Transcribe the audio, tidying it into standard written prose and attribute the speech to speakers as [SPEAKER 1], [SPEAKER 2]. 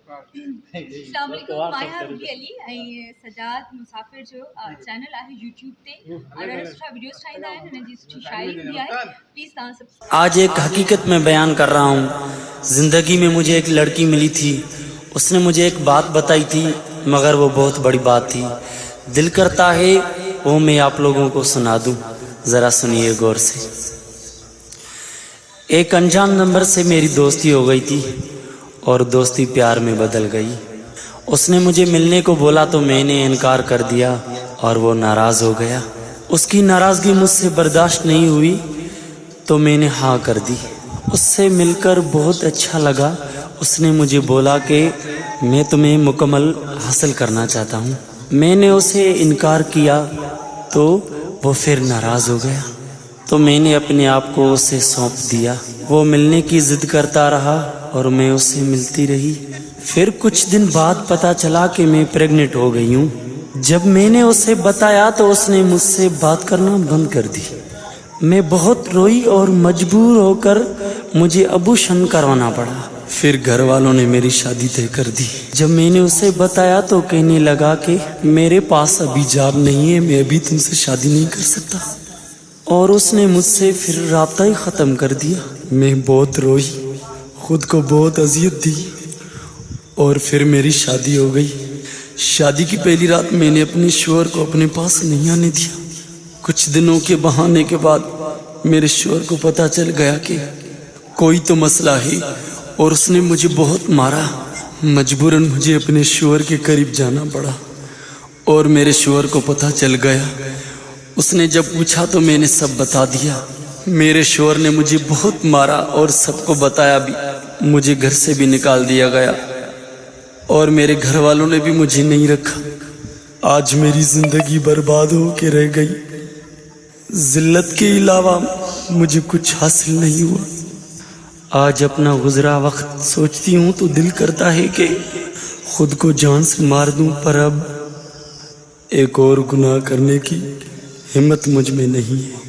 [SPEAKER 1] अस्सलाम वालेकुम माया रुबी अली ऐं सजाद मुसाफ़िर जो चैनल आहे यूट्यूब ते और सुठा वीडियोस ठाहींदा आहिनि हिन जी सुठी शायरी हूंदी आहे प्लीज़ तव्हां सभु
[SPEAKER 2] आज एक हकीकत में बयान कर रहा हूँ। ज़िंदगी में मुझे एक लड़की मिली थी, उसने मुझे एक बात बताई थी, मगर वो बहुत बड़ी बात थी। दिल करता है वो मैं आप लोगों को सुना दूँ, ज़रा सुनिए गौर से। एक अनजान नंबर से मेरी दोस्ती हो गई थी और दोस्ती प्यार में बदल गई। उसने मुझे मिलने को बोला तो मैंने इनकार कर दिया और वो नाराज़ हो गया। उसकी नाराज़गी मुझसे बर्दाश्त नहीं हुई तो मैंने हाँ कर दी। उससे मिलकर बहुत अच्छा लगा। उसने मुझे बोला कि मैं तुम्हें मुकम्मल हासिल करना चाहता हूँ। मैंने उसे इनकार किया तो वो फिर नाराज़ हो गया, तो मैंने अपने आप को उसे सौंप दिया। वो मिलने की ज़िद करता रहा और मैं उससे मिलती रही। फिर कुछ दिन बाद पता चला कि मैं प्रेग्नेंट हो गई हूँ। जब मैंने उसे बताया तो उसने मुझसे बात करना बंद कर दी। मैं बहुत रोई और मजबूर होकर मुझे अबॉर्शन करवाना पड़ा। फिर घर वालों ने मेरी शादी तय कर दी। जब मैंने उसे बताया तो कहने लगा कि मेरे पास अभी जॉब नहीं है, मैं अभी तुमसे शादी नहीं कर सकता, और उसने मुझसे फिर राब्ता ही ख़त्म कर दिया। मैं बहुत रोई, खुद को बहुत अजियत दी और फिर मेरी शादी हो गई। शादी की पहली रात मैंने अपने शौहर को अपने पास नहीं आने दिया। कुछ दिनों के बहाने के बाद मेरे शौहर को पता चल गया कि कोई तो मसला है और उसने मुझे बहुत मारा। मजबूरन मुझे अपने शौहर के करीब जाना पड़ा और मेरे शौहर को पता चल गया। उसने जब पूछा तो मैंने सब बता दिया। मेरे शौहर ने मुझे बहुत मारा और सबको बताया भी। मुझे घर से भी निकाल दिया गया और मेरे घर वालों ने भी मुझे नहीं रखा। आज मेरी जिंदगी बर्बाद हो के रह गई। जिल्लत के अलावा मुझे कुछ हासिल नहीं हुआ। आज अपना गुजरा वक्त सोचती हूँ तो दिल करता है कि खुद को जान से मार दूँ, पर अब एक और गुनाह करने की हिम्मत मुझ में नहीं है।